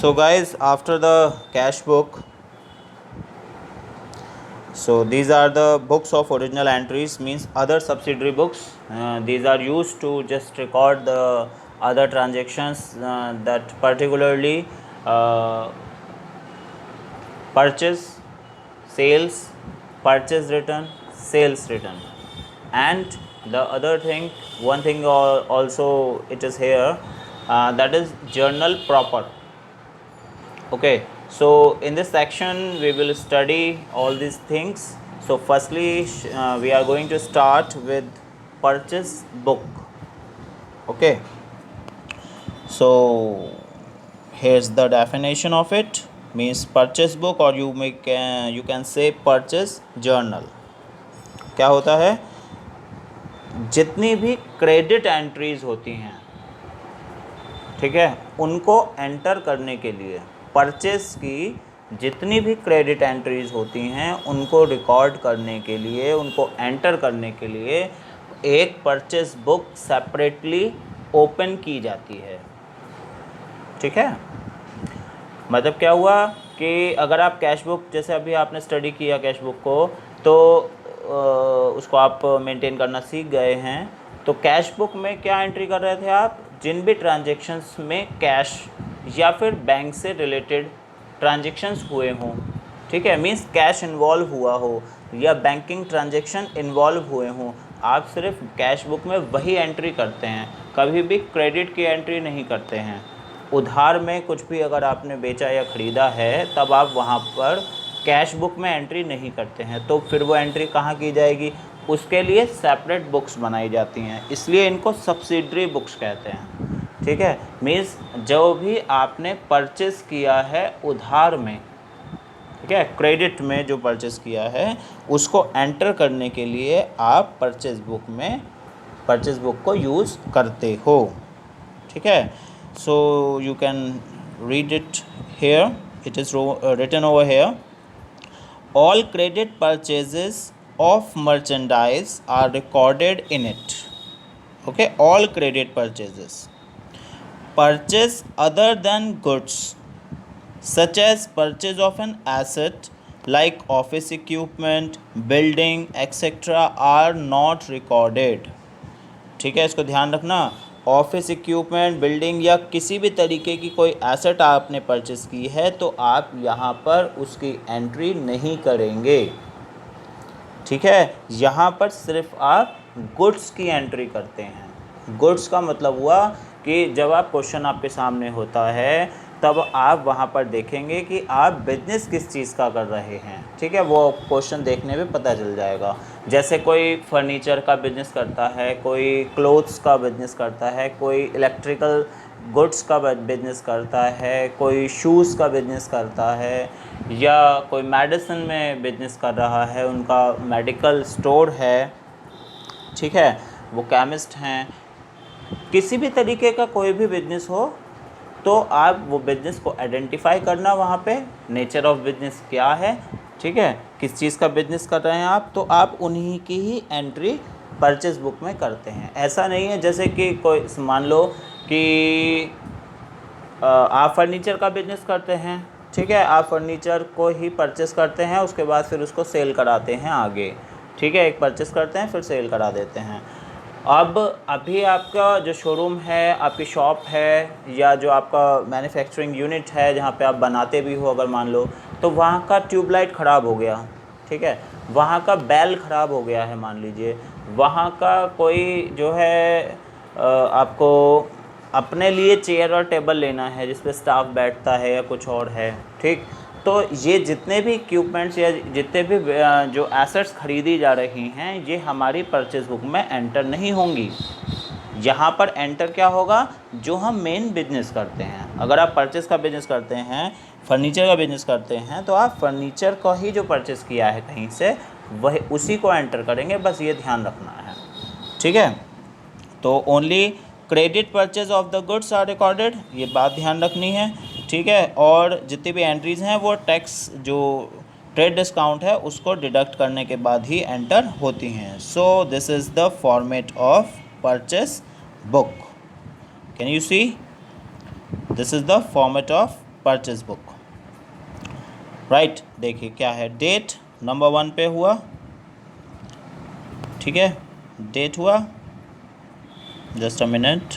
So guys, after the cash book, so these are the books of original entries, means other subsidiary books. These are used to just record the other transactions, that particularly purchase, sales, purchase return, sales return. And the other thing, one thing also it is here, that is journal proper. Okay, so in this section we will study all these things. So firstly, we are going to start with purchase book. Okay, so here's the definition of it, means purchase book, or you can say purchase journal. क्या होता है, जितनी भी credit entries होती हैं, ठीक है, उनको एंटर करने के लिए, परचेस की जितनी भी क्रेडिट एंट्रीज होती हैं उनको रिकॉर्ड करने के लिए, उनको एंटर करने के लिए एक परचेस बुक सेपरेटली ओपन की जाती है। ठीक है, मतलब क्या हुआ कि अगर आप कैश बुक, जैसे अभी आपने स्टडी किया कैश बुक को, तो उसको आप मेंटेन करना सीख गए हैं, तो कैश बुक में क्या एंट्री कर रहे थे आप, जिन भी ट्रांजैक्शंस में कैश या फिर बैंक से रिलेटेड ट्रांजैक्शंस हुए हों, ठीक है, मींस कैश इन्वॉल्व हुआ हो या बैंकिंग ट्रांजैक्शन इन्वॉल्व हुए हों, आप सिर्फ कैश बुक में वही एंट्री करते हैं, कभी भी क्रेडिट की एंट्री नहीं करते हैं। उधार में कुछ भी अगर आपने बेचा या ख़रीदा है, तब आप वहाँ पर कैश बुक में एंट्री नहीं करते हैं, तो फिर वो एंट्री कहाँ की जाएगी, उसके लिए सेपरेट बुक्स बनाई जाती हैं, इसलिए इनको सब्सिडरी बुक्स कहते हैं। ठीक है, मीन्स जो भी आपने परचेस किया है उधार में, ठीक है, क्रेडिट में जो परचेस किया है, उसको एंटर करने के लिए आप परचेस बुक को यूज़ करते हो। ठीक है, so you can read it here, it is written over here. All credit purchases of merchandise are recorded in it. Okay, all credit purchases. Purchase other than goods, such as purchase of an asset like office equipment, building, etc. are not recorded. ठीक है, इसको ध्यान रखना, office equipment, building या किसी भी तरीके की कोई एसेट आपने परचेस की है तो आप यहाँ पर उसकी एंट्री नहीं करेंगे। ठीक है, यहाँ पर सिर्फ आप गुड्स की एंट्री करते हैं। गुड्स का मतलब हुआ कि जब आप क्वेश्चन आपके सामने होता है तब आप वहाँ पर देखेंगे कि आप बिजनेस किस चीज़ का कर रहे हैं। ठीक है, वो क्वेश्चन देखने में पता चल जाएगा। जैसे कोई फर्नीचर का बिजनेस करता है, कोई क्लोथ्स का बिजनेस करता है, कोई इलेक्ट्रिकल गुड्स का बिजनेस करता है, कोई शूज़ का बिजनेस करता है, या कोई मेडिसिन में बिजनेस कर रहा है, उनका मेडिकल स्टोर है, ठीक है, वो केमिस्ट हैं, किसी भी तरीके का कोई भी बिजनेस हो तो आप वो बिज़नेस को आइडेंटिफाई करना, वहाँ पे नेचर ऑफ बिजनेस क्या है, ठीक है, किस चीज़ का बिजनेस कर रहे हैं आप, तो आप उन्हीं की ही एंट्री परचेस बुक में करते हैं। ऐसा नहीं है जैसे कि कोई मान लो कि आप फर्नीचर का बिजनेस करते हैं, ठीक है, आप फर्नीचर को ही परचेस करते हैं, उसके बाद फिर उसको सेल कराते हैं आगे। ठीक है, एक परचेस करते हैं फिर सेल करा देते हैं। अब अभी आपका जो शोरूम है, आपकी शॉप है, या जो आपका मैन्युफैक्चरिंग यूनिट है जहाँ पे आप बनाते भी हो, अगर मान लो, तो वहाँ का ट्यूबलाइट ख़राब हो गया, ठीक है, वहाँ का बेल ख़राब हो गया है, मान लीजिए, वहाँ का कोई जो है आपको अपने लिए चेयर और टेबल लेना है जिस पे स्टाफ बैठता है या कुछ और है, ठीक, तो ये जितने भी इक्विपमेंट्स या जितने भी जो एसेट्स ख़रीदी जा रही हैं, ये हमारी परचेज बुक में एंटर नहीं होंगी। यहाँ पर एंटर क्या होगा, जो हम मेन बिजनेस करते हैं। अगर आप परचेज़ का बिज़नेस करते हैं, फर्नीचर का बिज़नेस करते हैं, तो आप फर्नीचर का ही जो परचेज़ किया है कहीं से, वही उसी को एंटर करेंगे, बस ये ध्यान रखना है। ठीक है, तो only credit purchase of the goods are recorded, ये बात ध्यान रखनी है। ठीक है, और जितनी भी एंट्रीज़ हैं वो टैक्स, जो ट्रेड डिस्काउंट है, उसको डिडक्ट करने के बाद ही एंटर होती हैं। So this is the format of purchase book. Can you see, this is the format of purchase book. Right, देखिए क्या है, डेट नंबर 1 पे हुआ, ठीक है, डेट हुआ, जस्ट अ मिनट,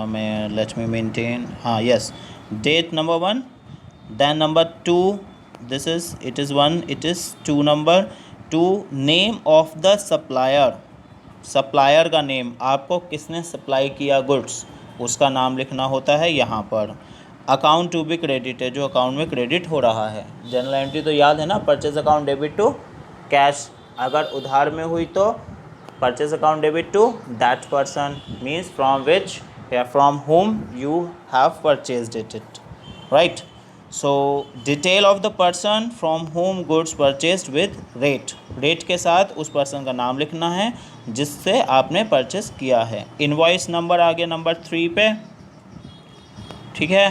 मैं लेट मी मेंटेन, हाँ yes, date number 1, then number 2, this is it is 1, it is 2 number 2, name of the supplier, supplier का नेम, आपको किसने सप्लाई किया गुड्स उसका नाम लिखना होता है यहाँ पर। अकाउंट टू बी क्रेडिट है, जो अकाउंट में क्रेडिट हो रहा है। जनरल एंट्री तो याद है ना, purchase account debit to cash, अगर उधार में हुई तो purchase account debit to that person, means from which या from whom you have purchased it, right? So detail of the person from whom goods purchased with rate, rate के साथ उस person का नाम लिखना है जिससे आपने परचेस किया है। इनवॉइस नंबर आ गया नंबर 3 पे, ठीक है।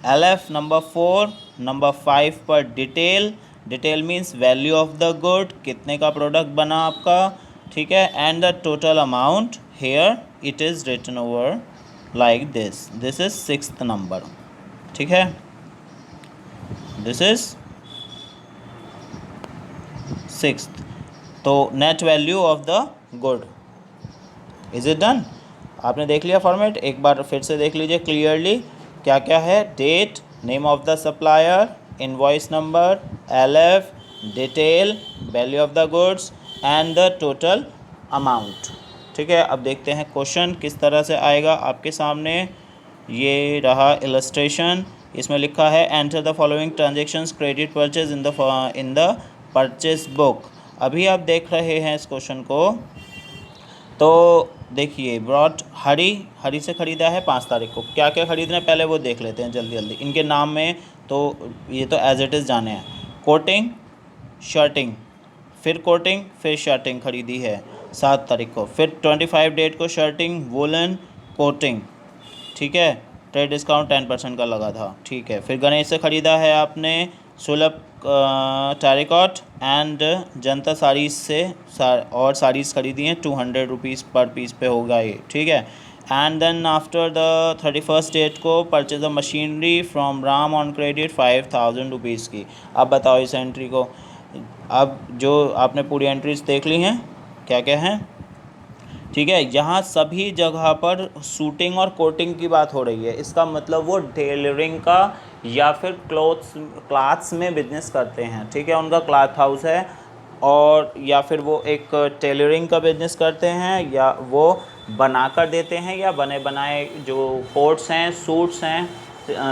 LF नंबर 4, नंबर 5 पर detail, detail means value of the good, कितने का प्रोडक्ट बना आपका, ठीक है। And the total amount, here it is written over like this, this is 6th number, ठीक है, दिस इज 6th। तो net value of the good, is it done? आपने देख लिया फॉर्मेट, एक बार फिर से देख लीजिए क्लियरली क्या क्या है। Date, name of the supplier, invoice number, LF, detail, value of the goods and the total amount, ठीक है। अब देखते हैं क्वेश्चन किस तरह से आएगा आपके सामने। ये रहा इलस्ट्रेशन, इसमें लिखा है enter the following transactions credit purchase in the purchase book. अभी आप देख रहे हैं इस क्वेश्चन को, तो देखिए ब्रॉट हरी से ख़रीदा है 5 तारीख को, क्या क्या ख़रीदना है पहले वो देख लेते हैं जल्दी जल्दी इनके नाम में, तो ये तो एज इट इज़ जाने हैं। कोटिंग, शर्टिंग, फिर कोटिंग फिर शर्टिंग ख़रीदी है 7 तारीख को, फिर 25 डेट को शर्टिंग, वुलन, कोटिंग, ठीक है, ट्रेड डिस्काउंट 10% का लगा था, ठीक है। फिर गणेश से ख़रीदा है आपने सुलभ टेरिकॉट एंड जनता साड़ीज से और साड़ीज़ ख़रीदी हैं 200 रुपीज़ पर पीस पे होगा ये, ठीक है। And then after the 31st date को purchase of machinery from Ram on credit 5000 rupees की। अब बताओ इस एंट्री को, अब जो आपने पूरी एंट्रीज देख ली हैं क्या क्या हैं, ठीक है। यहाँ सभी जगह पर शूटिंग और कोटिंग की बात हो रही है, इसका मतलब वो टेलरिंग का या फिर क्लॉथ्स में बिजनेस करते हैं, ठीक है, उनका क्लॉथ हाउस है, और या फिर वो एक टेलरिंग का बिजनेस करते हैं, या वो बना कर देते हैं, या बने बनाए जो कोट्स हैं, सूट्स हैं,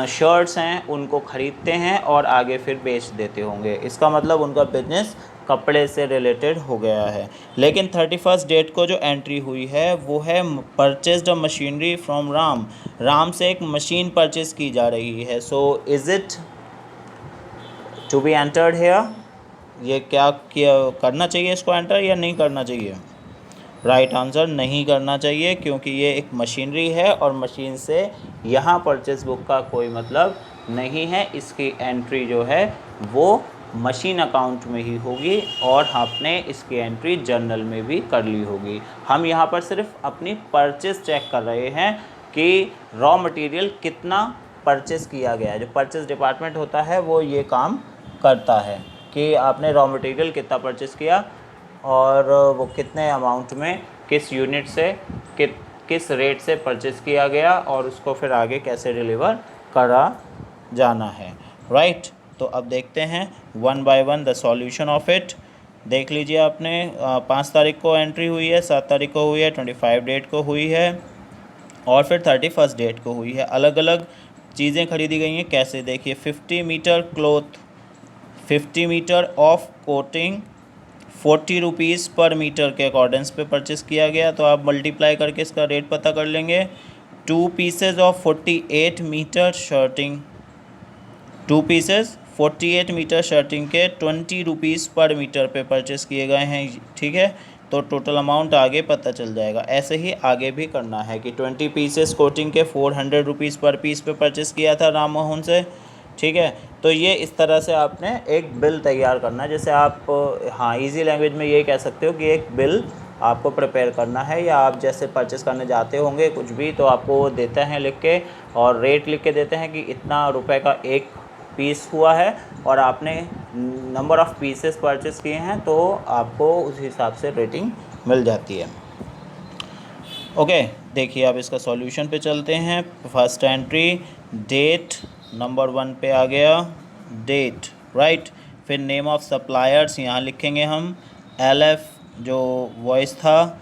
शर्ट्स हैं, उनको ख़रीदते हैं और आगे फिर बेच देते होंगे। इसका मतलब उनका बिजनेस कपड़े से रिलेटेड हो गया है। लेकिन 31st डेट को जो एंट्री हुई है वो है purchased machinery from Ram, Ram से एक मशीन परचेज की जा रही है। So is it to be entered here, ये क्या करना चाहिए इसको एंटर या नहीं करना चाहिए? राइट आंसर, नहीं करना चाहिए, क्योंकि ये एक मशीनरी है और मशीन से यहाँ परचेज बुक का कोई मतलब नहीं है। इसकी एंट्री जो है वो मशीन अकाउंट में ही होगी और आपने इसकी एंट्री जर्नल में भी कर ली होगी। हम यहाँ पर सिर्फ अपनी परचेज चेक कर रहे हैं कि रॉ मटेरियल कितना परचेज़ किया गया है। जो परचेज डिपार्टमेंट होता है वो ये काम करता है कि आपने रॉ मटेरियल कितना परचेज़ किया और वो कितने अमाउंट में, किस यूनिट से, किस रेट से परचेज़ किया गया और उसको फिर आगे कैसे डिलीवर करा जाना है। राइट, तो अब देखते हैं 1 by 1 the solution of it. देख लीजिए आपने 5 तारीख को एंट्री हुई है, 7 तारीख को हुई है, 25 डेट को हुई है और फिर 31st डेट को हुई है। अलग अलग चीज़ें खरीदी गई हैं, कैसे देखिए 50 metre cloth, 50 metre of coating 40 rupees per metre के अकॉर्डेंस पे परचेज़ किया गया, तो आप मल्टीप्लाई करके इसका रेट पता कर लेंगे। 2 pieces of 48 metre shirting, 2 pieces 48 metre shirting के 20 रुपीज़ पर मीटर पे परचेज़ किए गए हैं, ठीक है। तो टोटल अमाउंट आगे पता चल जाएगा। ऐसे ही आगे भी करना है कि 20 पीसेस कोटिंग के 400 रुपीज़ पर पीस पे परचेज़ किया था राम मोहन से, ठीक है। तो ये इस तरह से आपने एक बिल तैयार करना है। जैसे आप हाँ इजी लैंग्वेज में ये कह सकते हो कि एक बिल आपको प्रिपेयर करना है, या आप जैसे परचेज़ करने जाते होंगे कुछ भी तो आपको वो देते हैं लिख के और रेट लिख के देते हैं कि इतना रुपए का एक पीस हुआ है और आपने नंबर ऑफ़ पीसेस परचेस किए हैं तो आपको उस हिसाब से रेटिंग मिल जाती है। ओके, देखिए अब इसका सॉल्यूशन पे चलते हैं। फर्स्ट एंट्री डेट नंबर 1 पे आ गया, डेट राइट। फिर नेम ऑफ सप्लायर्स यहाँ लिखेंगे हम, LF जो वॉइस था,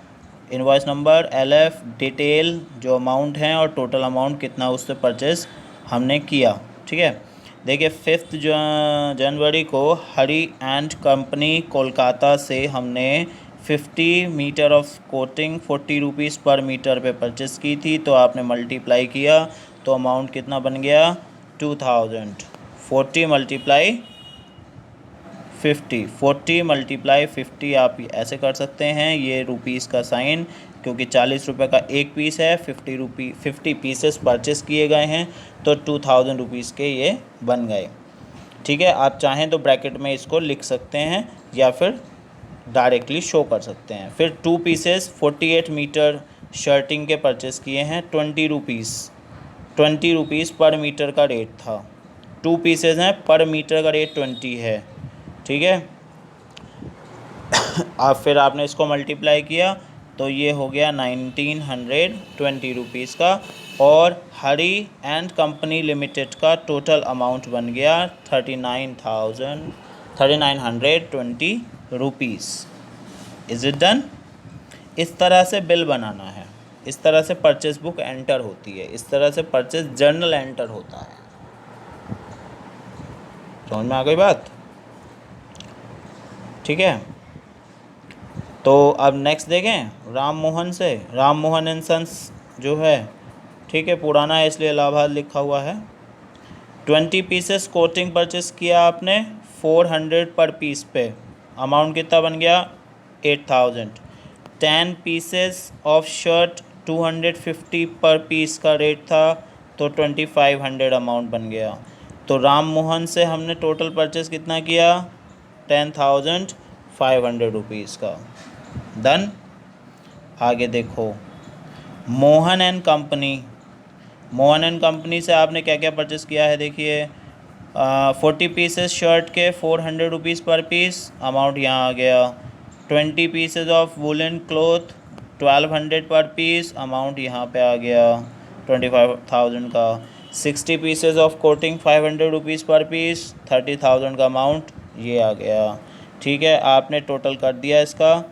इनवॉइस नंबर, LF डिटेल जो अमाउंट है और टोटल अमाउंट कितना उससे परचेस हमने किया। ठीक है, देखिए 5 जनवरी को हरी एंड कंपनी कोलकाता से हमने 50 metre of coating 40 rupees per metre पे परचेस की थी, तो आपने मल्टीप्लाई किया तो अमाउंट कितना बन गया 2000। 40 मल्टीप्लाई 50, 40 मल्टीप्लाई 50 आप ऐसे कर सकते हैं, ये रुपीज़ का साइन, क्योंकि 40 रुपये का एक पीस है, 50 पीसेस परचेस किए गए हैं तो 2000 रुपीज़ के ये बन गए। ठीक है, आप चाहें तो ब्रैकेट में इसको लिख सकते हैं या फिर डायरेक्टली शो कर सकते हैं। फिर 2 पीसेस 48 मीटर शर्टिंग के परचेस किए हैं 20 रुपीज़ पर मीटर का रेट था। 2 पीसेस हैं, पर मीटर का रेट 20 है। ठीक है, अब फिर आपने इसको मल्टीप्लाई किया तो ये हो गया 1920 रुपीज़ का, और हरी एंड कंपनी लिमिटेड का टोटल अमाउंट बन गया 3920 रुपीज़। Is it done? इस तरह से बिल बनाना है, इस तरह से परचेस बुक एंटर होती है, इस तरह से परचेस जर्नल एंटर होता है। समझ में आ गई बात? ठीक है, तो अब नेक्स्ट देखें राम मोहन से, राम मोहन एंड सन्स जो है, ठीक है, पुराना है इसलिए इलाहाबाद लिखा हुआ है। 20 पीसेस कोटिंग परचेस किया आपने 400 पर पीस पे, अमाउंट कितना बन गया 8000। 10 पीसेस ऑफ शर्ट 250 पर पीस का रेट था तो 2500 अमाउंट बन गया। तो राम मोहन से हमने टोटल परचेस कितना किया 10,500 रुपीज़ का। डन। आगे देखो Mohan and company, Mohan and company से आपने क्या क्या परचेस किया है देखिए, 40 पीसेस शर्ट के 400 रुपीज़ पर पीस, अमाउंट यहाँ आ गया। 20 पीसेस ऑफ वुलन क्लॉथ 1200 पर पीस, अमाउंट यहाँ पे आ गया 25,000 का। 60 पीसेस ऑफ कोटिंग 500 रुपीज़ पर पीस, 30,000 का अमाउंट ये आ गया। ठीक है, आपने टोटल कर दिया इसका।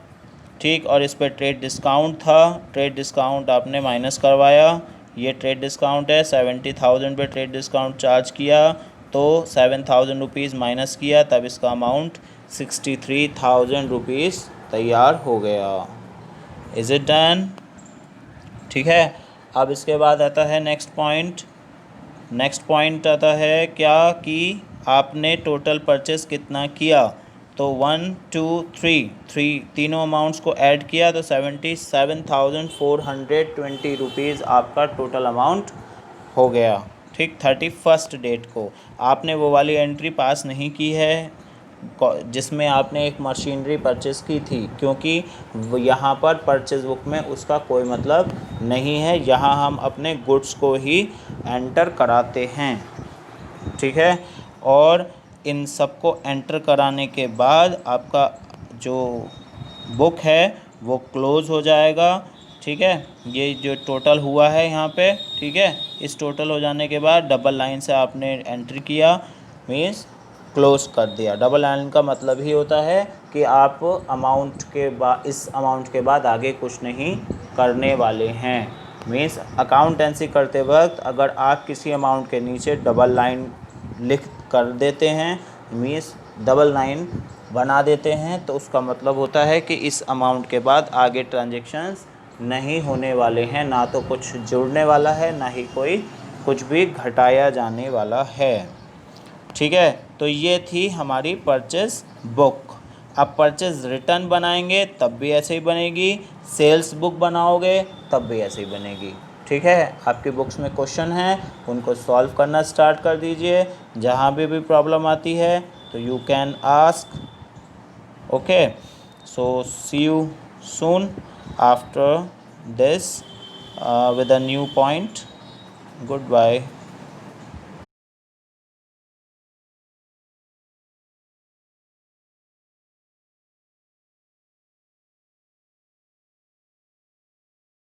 ठीक, और इस पर ट्रेड डिस्काउंट था, ट्रेड डिस्काउंट आपने माइनस करवाया, ये ट्रेड डिस्काउंट है, 70,000 पे ट्रेड डिस्काउंट चार्ज किया तो 7,000 रुपीज़ माइनस किया, तब इसका अमाउंट 63,000 रुपीज़ तैयार हो गया। Is it done? ठीक है, अब इसके बाद आता है नेक्स्ट पॉइंट। नेक्स्ट पॉइंट आता है क्या कि आपने टोटल परचेस कितना किया, तो 1 2 3 तीनों अमाउंट्स को ऐड किया तो 77,420 रुपीज़ आपका टोटल अमाउंट हो गया। ठीक, 31st डेट को आपने वो वाली एंट्री पास नहीं की है जिसमें आपने एक मशीनरी परचेज़ की थी, क्योंकि यहाँ पर परचेज़ बुक में उसका कोई मतलब नहीं है, यहाँ हम अपने गुड्स को ही एंटर कराते हैं। ठीक है, और इन सबको एंटर कराने के बाद आपका जो बुक है वो क्लोज़ हो जाएगा। ठीक है, ये जो टोटल हुआ है यहाँ पे, ठीक है, इस टोटल हो जाने के बाद डबल लाइन से आपने एंटर किया, मीन्स क्लोज़ कर दिया। डबल लाइन का मतलब ही होता है कि आप अमाउंट के बाद, इस अमाउंट के बाद आगे कुछ नहीं करने वाले हैं। मीन्स अकाउंटेंसी करते वक्त अगर आप किसी अमाउंट के नीचे डबल लाइन लिख कर देते हैं, मीन्स डबल लाइन बना देते हैं, तो उसका मतलब होता है कि इस अमाउंट के बाद आगे ट्रांजैक्शंस नहीं होने वाले हैं, ना तो कुछ जुड़ने वाला है, ना ही कोई कुछ भी घटाया जाने वाला है। ठीक है, तो ये थी हमारी परचेज़ बुक। अब परचेज़ रिटर्न बनाएंगे तब भी ऐसे ही बनेगी, सेल्स बुक बनाओगे तब भी ऐसे ही बनेगी। ठीक है, आपकी बुक्स में क्वेश्चन हैं, उनको सॉल्व करना स्टार्ट कर दीजिए। जहाँ भी प्रॉब्लम आती है तो you can ask. Okay, so see you soon after this with a new point. Goodbye.